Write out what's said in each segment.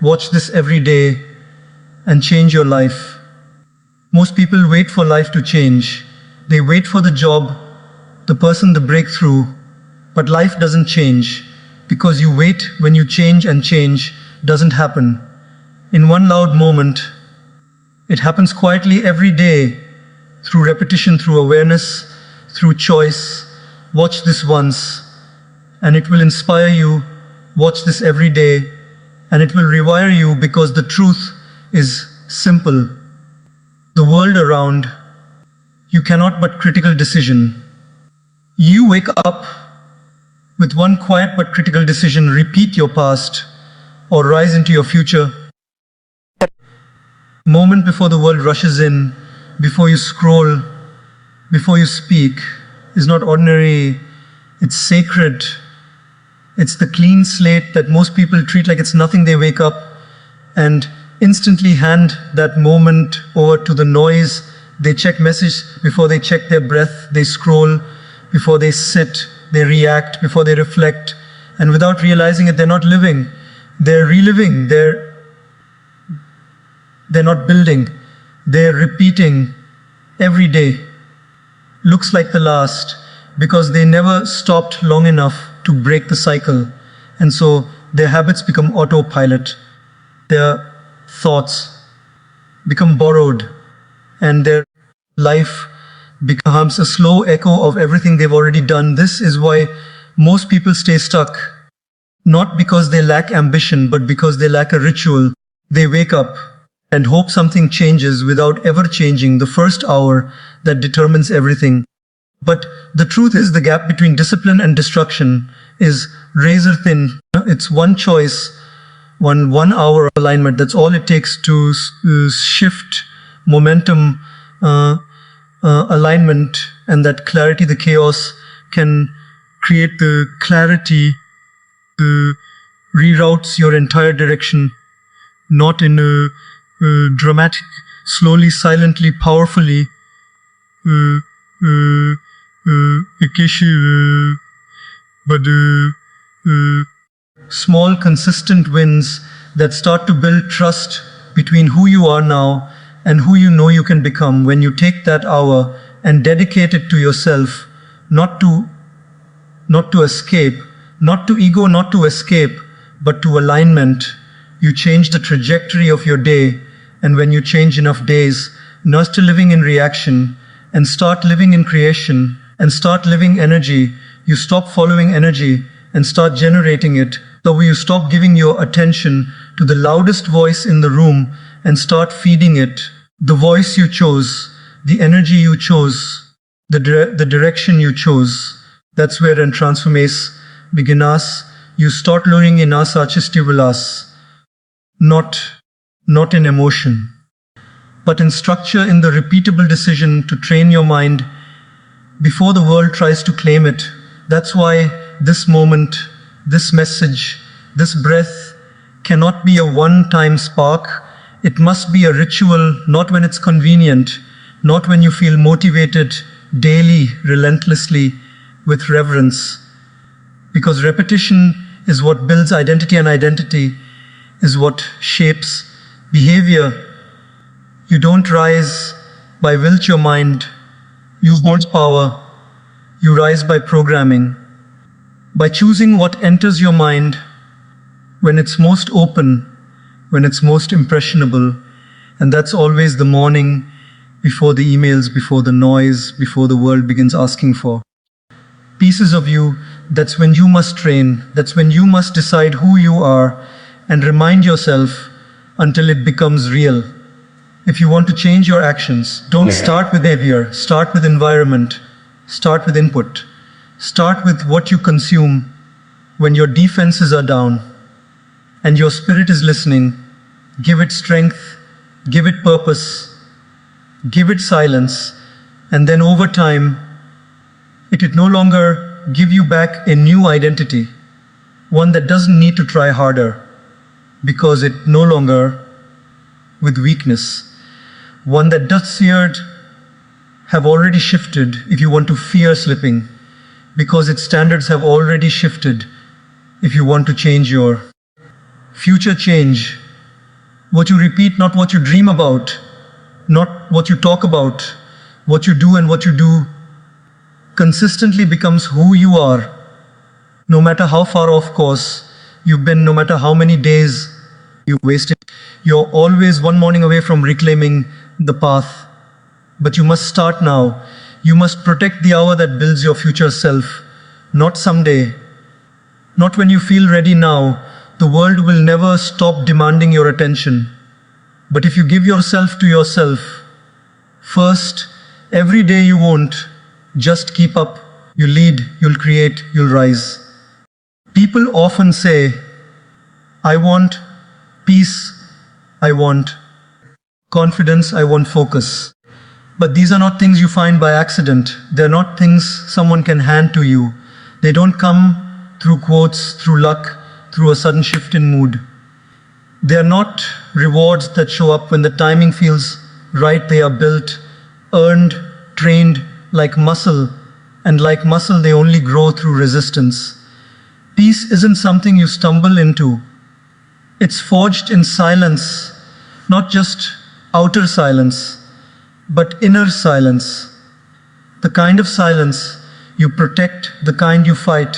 Watch this every day and change your life. Most people wait for life to change. They wait for the job, the person, the breakthrough. But life doesn't change because you wait when you change, and change doesn't happen in one loud moment. It happens quietly every day through repetition, through awareness, through choice. Watch this once and it will inspire you. Watch this every day and it will rewire you, because the truth is simple. The world around you cannot but critical decision. You wake up with one quiet but critical decision: repeat your past or rise into your future. Moment before the world rushes in, before you scroll, before you speak, is not ordinary, it's sacred. It's the clean slate that most people treat like it's nothing. They wake up and instantly hand that moment over to the noise. They check message before they check their breath. They scroll before they sit. They react before they reflect. And without realizing it, they're not living. They're reliving. They're not building. They're repeating every day. Looks like the last, because they never stopped long enough to break the cycle. And so their habits become autopilot. Their thoughts become borrowed, and their life becomes a slow echo of everything they've already done. This is why most people stay stuck, not because they lack ambition, but because they lack a ritual. They wake up and hope something changes without ever changing the first hour that determines everything. But the truth is, the gap between discipline and destruction is razor thin. It's one choice, one hour alignment. That's all it takes to shift momentum, alignment, and that clarity. The chaos can create the clarity, reroutes your entire direction, not in a dramatic, slowly, silently, powerfully, but small, consistent wins that start to build trust between who you are now and who you know you can become. When you take that hour and dedicate it to yourself, not to escape, not to ego, not to escape, but to alignment, you change the trajectory of your day. And when you change enough days, not to living in reaction, and start living in creation, and start living energy, you stop following energy and start generating it. So you stop giving your attention to the loudest voice in the room and start feeding it the voice you chose, the energy you chose, the direction you chose. That's where in transformation begins. You start learning in asa chistivilas, not in emotion, but in structure, in the repeatable decision to train your mind before the world tries to claim it. That's why this moment, this message, this breath cannot be a one-time spark. It must be a ritual, not when it's convenient, not when you feel motivated, daily, relentlessly, with reverence. Because repetition is what builds identity, and identity is what shapes behavior. You don't rise by will to your mind. You hold power. You rise by programming, by choosing what enters your mind when it's most open, when it's most impressionable. And that's always the morning before the emails, before the noise, before the world begins asking for pieces of you. That's when you must train. That's when you must decide who you are and remind yourself until it becomes real. If you want to change your actions, don't start with behavior, start with environment, start with input, start with what you consume when your defenses are down and your spirit is listening. Give it strength, give it purpose, give it silence, and then over time, it will no longer give you back a new identity, one that doesn't need to try harder, because it no longer with weakness. One that does feared have already shifted if you want to fear slipping, because its standards have already shifted if you want to change your future. Change What you repeat, not what you dream about, not what you talk about, what you do and what you do consistently becomes who you are, no matter how far off course you've been, no matter how many days you wasted. You're always one morning away from reclaiming the path. But you must start now. You must protect the hour that builds your future self, not someday, not when you feel ready now. The world will never stop demanding your attention. But if you give yourself to yourself, first, every day you won't just keep up. You lead, you'll create, you'll rise. People often say, I want peace, I want confidence, I want focus. But these are not things you find by accident. They're not things someone can hand to you. They don't come through quotes, through luck, through a sudden shift in mood. They are not rewards that show up when the timing feels right. They are built, earned, trained like muscle, and like muscle they only grow through resistance. Peace isn't something you stumble into. It's forged in silence, not just outer silence, but inner silence. The kind of silence you protect, the kind you fight,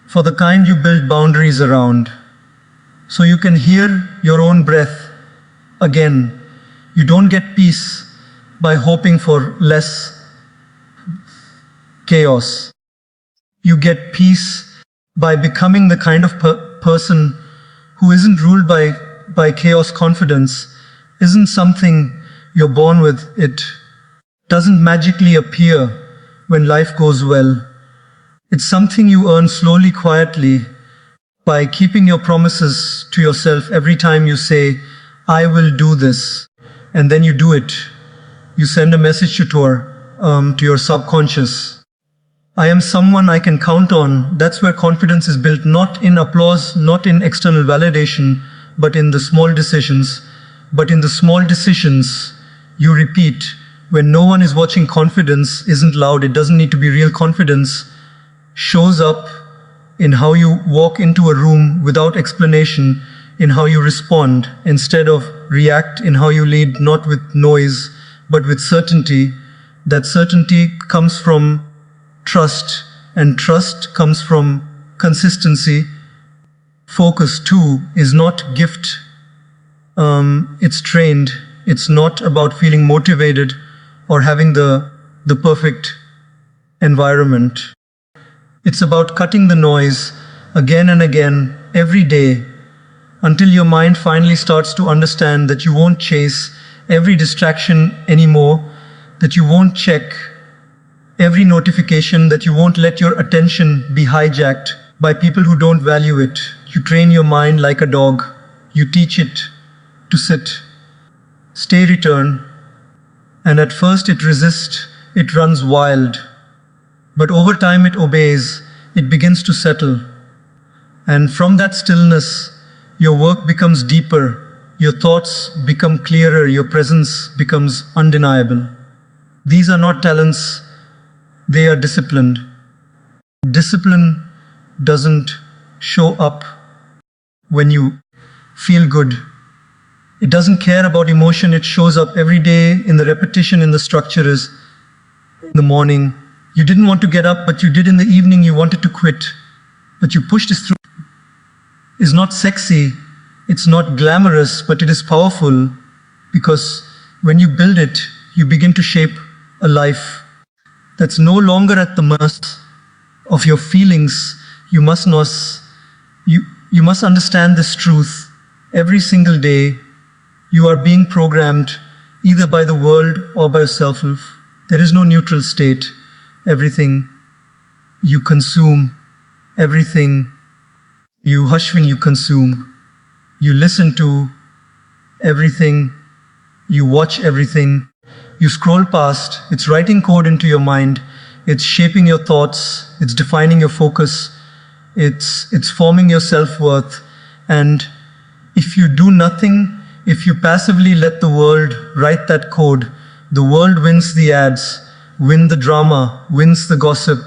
for the kind you build boundaries around. So you can hear your own breath again. You don't get peace by hoping for less chaos. You get peace by becoming the kind of person who isn't ruled by chaos. Confidence isn't something you're born with. It doesn't magically appear when life goes well. It's something you earn slowly, quietly, by keeping your promises to yourself. Every time you say, I will do this, and then you do it, you send a message to your subconscious. I am someone I can count on. That's where confidence is built, not in applause, not in external validation, but in the small decisions. But in the small decisions you repeat, when no one is watching. Confidence isn't loud. It doesn't need to be real. Confidence shows up in how you walk into a room without explanation, in how you respond instead of react, in how you lead, not with noise, but with certainty. That certainty comes from trust, and trust comes from consistency. Focus too is not gift. It's trained. It's not about feeling motivated or having the perfect environment. It's about cutting the noise again and again, every day, until your mind finally starts to understand that you won't chase every distraction anymore, that you won't check every notification, that you won't let your attention be hijacked by people who don't value it. You train your mind like a dog. You teach it to sit, stay, return, and at first it resists, it runs wild. But over time it obeys, it begins to settle. And from that stillness, your work becomes deeper, your thoughts become clearer, your presence becomes undeniable. These are not talents, they are disciplined. Discipline doesn't show up when you feel good. It doesn't care about emotion, it shows up every day in the repetition, in the structure. Is in the morning, you didn't want to get up, but you did. In the evening, you wanted to quit, but you pushed this through. It's not sexy, it's not glamorous, but it is powerful, because when you build it, you begin to shape a life that's no longer at the mercy of your feelings. You must understand this truth. Every single day, you are being programmed either by the world or by yourself. There is no neutral state. Everything you consume, everything you hush when you consume, you listen to everything, you watch everything, you scroll past. It's writing code into your mind, it's shaping your thoughts, it's defining your focus, it's forming your self-worth. And if you do nothing, if you passively let the world write that code, the world wins the ads, wins the drama, wins the gossip,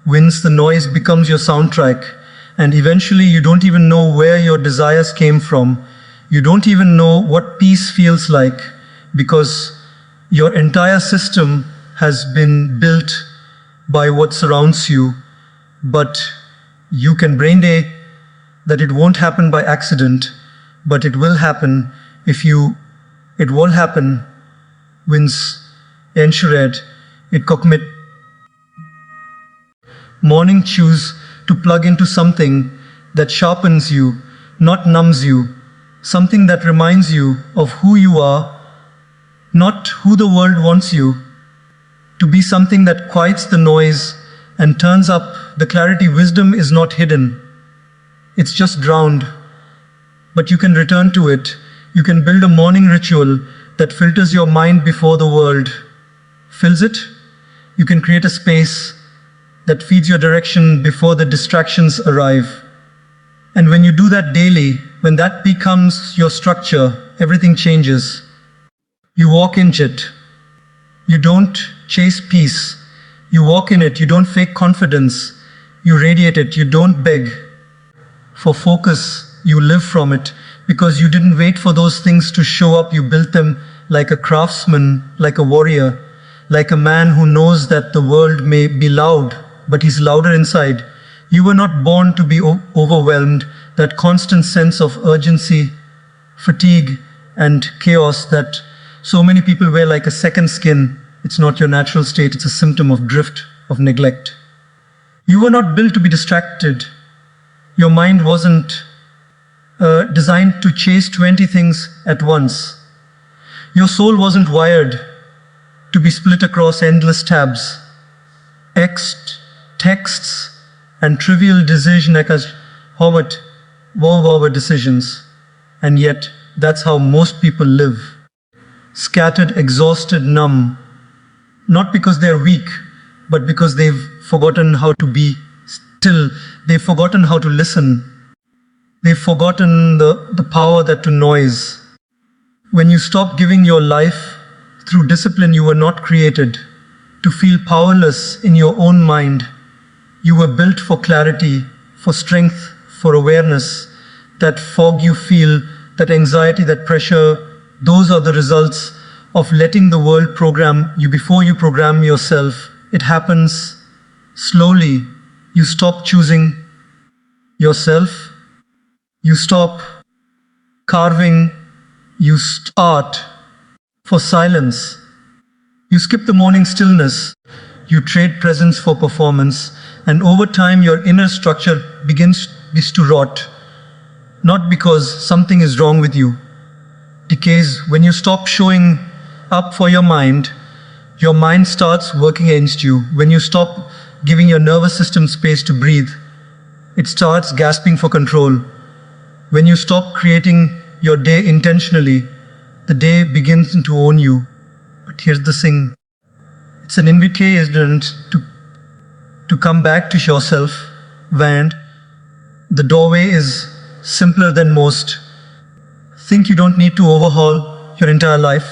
wins the noise, becomes your soundtrack. And eventually you don't even know where your desires came from. You don't even know what peace feels like because your entire system has been built by what surrounds you. But you can brain day that it won't happen by accident, but it will happen it won't happen wins ensured it commit. Morning choose to plug into something that sharpens you, not numbs you, something that reminds you of who you are, not who the world wants you to be, something that quiets the noise and turns up the clarity. Wisdom is not hidden, it's just drowned, but you can return to it. You can build a morning ritual that filters your mind before the world fills it. You can create a space that feeds your direction before the distractions arrive. And when you do that daily, when that becomes your structure, everything changes. You walk in it. You don't chase peace. You walk in it. You don't fake confidence. You radiate it. You don't beg for focus. You live from it because you didn't wait for those things to show up. You built them like a craftsman, like a warrior, like a man who knows that the world may be loud, but he's louder inside. You were not born to be overwhelmed. That constant sense of urgency, fatigue, and chaos that so many people wear like a second skin. It's not your natural state. It's a symptom of drift, of neglect. You were not built to be distracted. Your mind wasn't designed to chase 20 things at once. Your soul wasn't wired to be split across endless tabs, texts, and trivial decisions. Decisions. And yet, that's how most people live. Scattered, exhausted, numb. Not because they're weak, but because they've forgotten how to be still. They've forgotten how to listen. They've forgotten the power that to noise. When you stop giving your life through discipline, you were not created to feel powerless in your own mind. You were built for clarity, for strength, for awareness. That fog you feel, that anxiety, that pressure, those are the results of letting the world program you before you program yourself. It happens slowly. You stop choosing yourself. You stop carving. You start for silence. You skip the morning stillness. You trade presence for performance. And over time, your inner structure begins to rot. Not because something is wrong with you. Decays when you stop showing up for your mind starts working against you. When you stop giving your nervous system space to breathe, it starts gasping for control. When you stop creating your day intentionally, the day begins to own you. But here's the thing. It's an invitation to come back to yourself. And the doorway is simpler than most. Think you don't need to overhaul your entire life.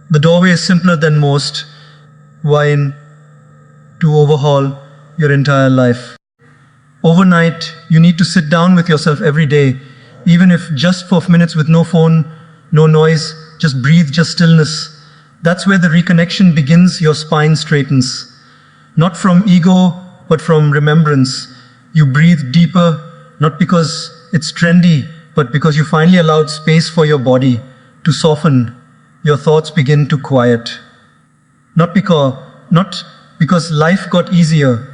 The doorway is simpler than most. Why to overhaul your entire life? Overnight, you need to sit down with yourself every day, even if just for minutes with no phone, no noise, just breathe, just stillness. That's where the reconnection begins. Your spine straightens. Not from ego, but from remembrance. You breathe deeper, not because it's trendy, but because you finally allowed space for your body to soften. Your thoughts begin to quiet. Not because life got easier.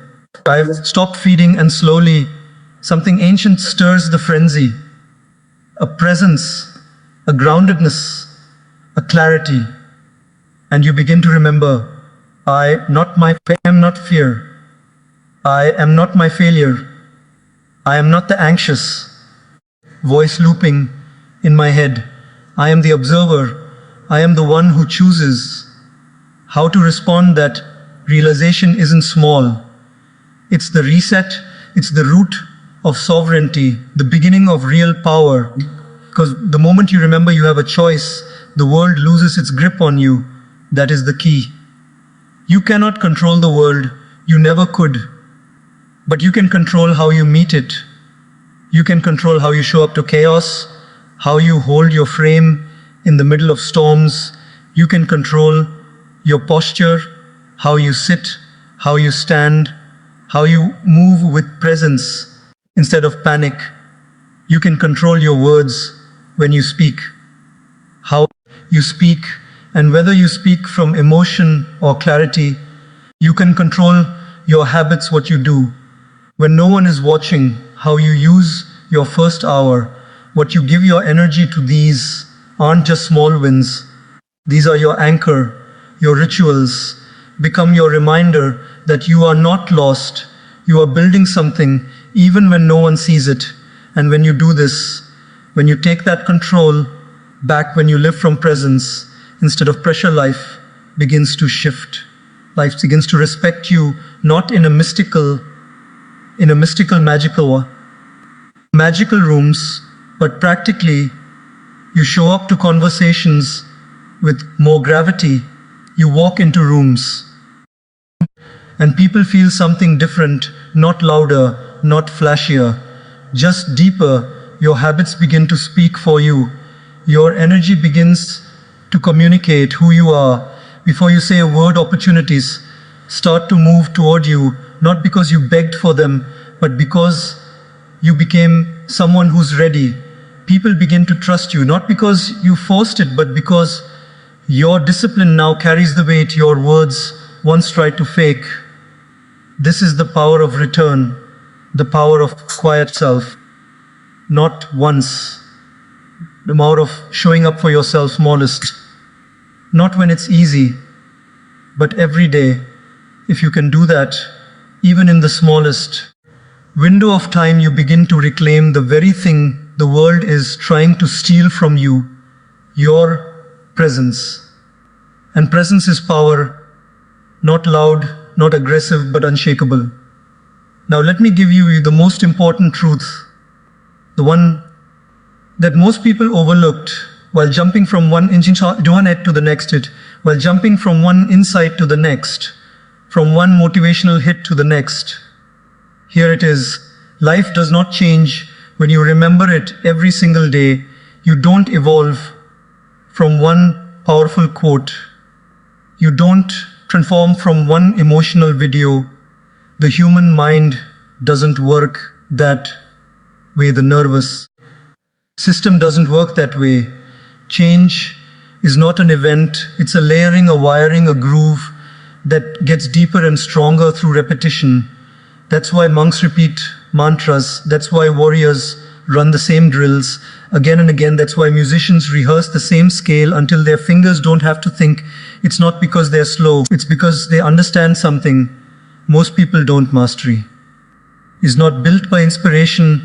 I've stopped feeding and slowly something ancient stirs the frenzy. A presence, a groundedness, a clarity. And you begin to remember, I am not fear. I am not my failure. I am not the anxious voice looping in my head. I am the observer. I am the one who chooses how to respond. That realization isn't small. It's the reset. It's the root of sovereignty, the beginning of real power. Because the moment you remember you have a choice, the world loses its grip on you. That is the key. You cannot control the world. You never could. But you can control how you meet it. You can control how you show up to chaos, how you hold your frame in the middle of storms. You can control your posture, how you sit, how you stand, how you move with presence instead of panic. You can control your words when you speak, how you speak, and whether you speak from emotion or clarity. You can control your habits, what you do. When no one is watching, how you use your first hour, what you give your energy to. These aren't just small wins. These are your anchor, your rituals. Become your reminder that you are not lost. You are building something even when no one sees it. And when you do this, when you take that control back, when you live from presence instead of pressure, life begins to shift. Life begins to respect you, not in a mystical, magical rooms, but practically. You show up to conversations with more gravity. You walk into rooms and people feel something different, not louder, not flashier, just deeper. Your habits begin to speak for you. Your energy begins to communicate who you are. Before you say a word, opportunities start to move toward you, not because you begged for them, but because you became someone who's ready. People begin to trust you, not because you forced it, but because your discipline now carries the weight your words once tried to fake. This is the power of return, the power of quiet self. Not once, the power of showing up for yourself smallest. Not when it's easy, but every day. If you can do that, even in the smallest window of time, you begin to reclaim the very thing the world is trying to steal from you, your presence. And presence is power, not loud, not aggressive, but unshakable. Now let me give you the most important truth, the one that most people overlooked while jumping from one head to the next hit, while jumping from one insight to the next, from one motivational hit to the next. Here it is. Life does not change when you remember it every single day. You don't evolve from one powerful quote. You don't transform from one emotional video. The human mind doesn't work that way. The nervous system doesn't work that way. Change is not an event. It's a layering, a wiring, a groove that gets deeper and stronger through repetition. That's why monks repeat mantras. That's why warriors run the same drills again and again. That's why musicians rehearse the same scale until their fingers don't have to think. It's not because they're slow. It's because they understand something most people don't. Mastery is not built by inspiration.